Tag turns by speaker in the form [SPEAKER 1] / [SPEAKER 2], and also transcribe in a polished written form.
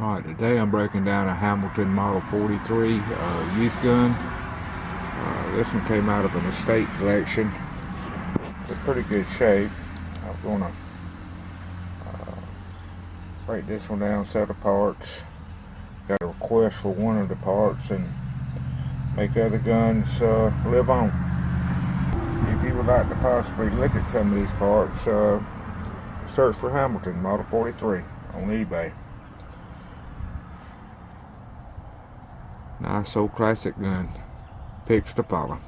[SPEAKER 1] Alright, today I'm breaking down a Hamilton Model 43 youth gun. This one came out of an estate collection. It's in pretty good shape. I'm going to break this one down, set of parts. Got a request for one of the parts and make other guns live on. If you would like to possibly look at some of these parts, search for Hamilton Model 43 on eBay. Nice old classic gun. Pics to follow.